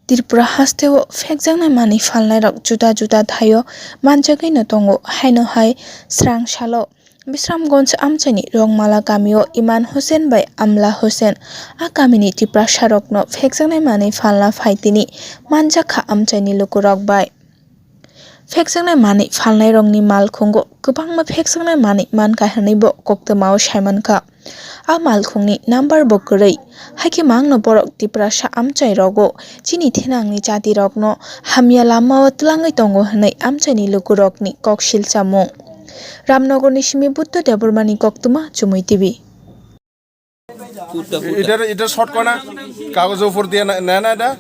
Tripura hasteo phekjangnai mani phalnairok juda juda thaio manjagui no tongo haino hai srang salo Bisramganj amchaini Rongmala gamio Iman Hussein bai Amla Hussein a gamini Tripura sarokno phekjangnai mani phalna phaitini manjakha amchaini lukurok bai phekjangnai mani phalnairokni malkhungo kwbangma phekjangnai mani mankahinai bo koktwmao saimankha a malkhungni number bo kwrwi haike mangno borok Tripura sa amchai rogo chini thenangni jati rokno hamya lamao twlangwi tongo hwnwi amchaini lukurokni koksil chamung Ramnagarni simi Buddha Debormani koktwma Chumui TV এটা short কয় না কাগজের উপর দিয়ে নেয় না এটা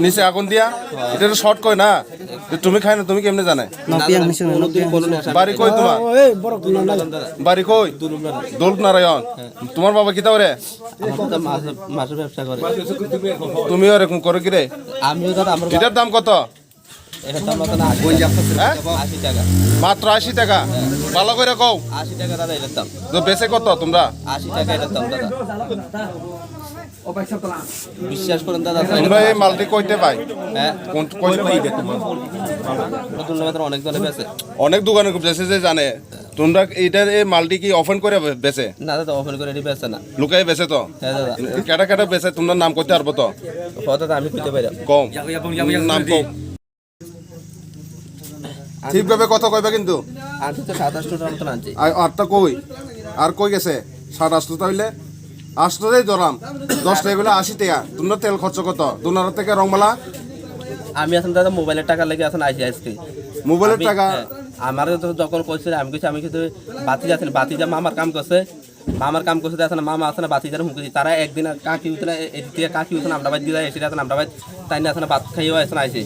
নিচে আগুন দিয়া এটা শর্ট কয় না তুমি খাই না তুমি কেমনে জানে বাড়ি কই তোমার বাড়ি কই দৌলত নারায়ণ তোমার বাবা কি তাওরে মাছের ব্যবসা করে তুমি এরকম করে কি রে এটার দাম কত এটার দাম কত না 80 টাকা মাত্র 80 টাকা ভালো করে কও 80 টাকা দাদা এটার দাম তো বেচে কত তোমরা 80 টাকা এটার দাম দাদা বিশ্বাস করেন দাদা তোমরা এই মালটি কইতে পাই হ্যাঁ কোন কইতে পাই নতুন মাত্র অনেক দলে বেচে অনেক দোকানে বেচে যে জানে তোমরা এইটার এই মালটি কি ওপেন করে বেচে না দাদা ওপেন করে এটি বেচে না লুকাই বেচে তো হ্যাঁ দাদা কেটা কেটা বেচে তোমরা নাম কইতে পারবো তো দাদা আমি কইতে পারি কম নাম কম ঠিকভাবে কথা কইবা কিন্তু আর তো 27 টাকার মতন আনছি আরটা কই আর কই গেছে 27 হইলে 8টাই ধরাম 10 টাকা হইলে 80 টাকা তোমরা তেল খরচ কত 2 থেকে রংমালা আমি এখন দাদা মোবাইলের টাকা লাগে এখন আইছি আজকে মোবাইলের টাকা আমার তো যখন কইছিল আমি কিছু বাতি যা মামার কাম করছে এখন মামা আছে না বাতি যারা হুমকি তারা একদিন কাকি উঠে এদিকে কাকি উঠে আমরা বাদ দিয়ে এসে আমরা বাদ তাই না এখন ভাত খাইও এখন আইছে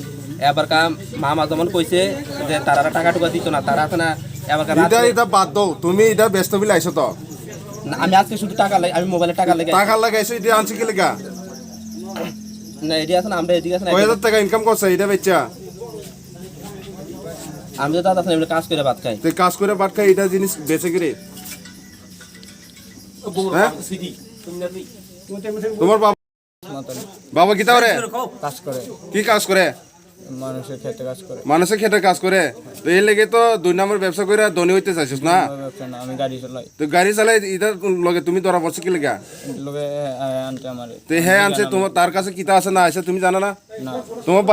এবার কাম মামা যেমন কইছে যে তারা টাকা টুকা দিত না তারা এখন এবার এটা বাদ দাও তুমি এটা ব্যস্ত বিলে আইছো তো আমি আজকে শুধু টাকা লাগে আমি মোবাইলে টাকা লাগাইছো এটা আনছি কি লাগা না এটি এখন আমরা এদিকে এখন 1000 টাকা ইনকাম করছে এটা বেচা আমি তো দাদা এখন কাজ করে ভাত খাই তুই কাজ করে ভাত খাই এটা জিনিস বেচে কি রে হ্যাঁ তোমার বাবা কি তাওরে কাজ করে কি কাজ করে মানুষের ক্ষেত্রে কাজ করে মানুষের ক্ষেত্রে কাজ করে তো এই লেগে তো 2 নম্বর ব্যবসা করে ধনী হইতে চাইছিস না আমি গাড়ি চালাই তো গাড়ি চালাই ইদার লগে তুমি ধরা পড়ছে কি লেগা লোকে আনতে আমারে তো হ্যাঁ আনছে তোমার তার কাছে কিতা আছে না আছে তুমি জানো না না তোমার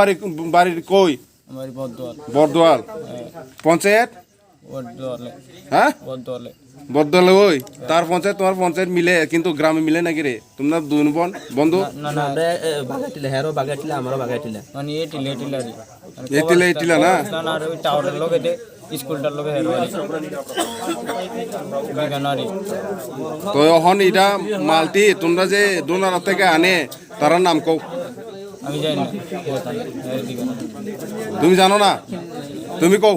বাড়ির কই আমার বদদোয়াল বর্দোয়াল পঞ্চায়েত বদদোয়ালে হ্যাঁ বদদোয়ালে বর্দোয়াল ওই তার পঞ্চায়েত তোমার পঞ্চায়েত মিলে কিন্তু গ্রামে মিলে নাকি রে তোমরা দুই বন্ধু না না আমরা বাগাইটিলে হেরো বাগাইটিলে আমারও বাগাইটিলে মানে এটিলারি এটিলা না না না ওই টাওয়ারের লগে দে স্কুলটার লগে হেরো বিগানারি তো এখন এটা মালটি তোমরা যে দোনার থেকে আনে তার নাম কও আমি জানি না তুমি জানো না তুমি কও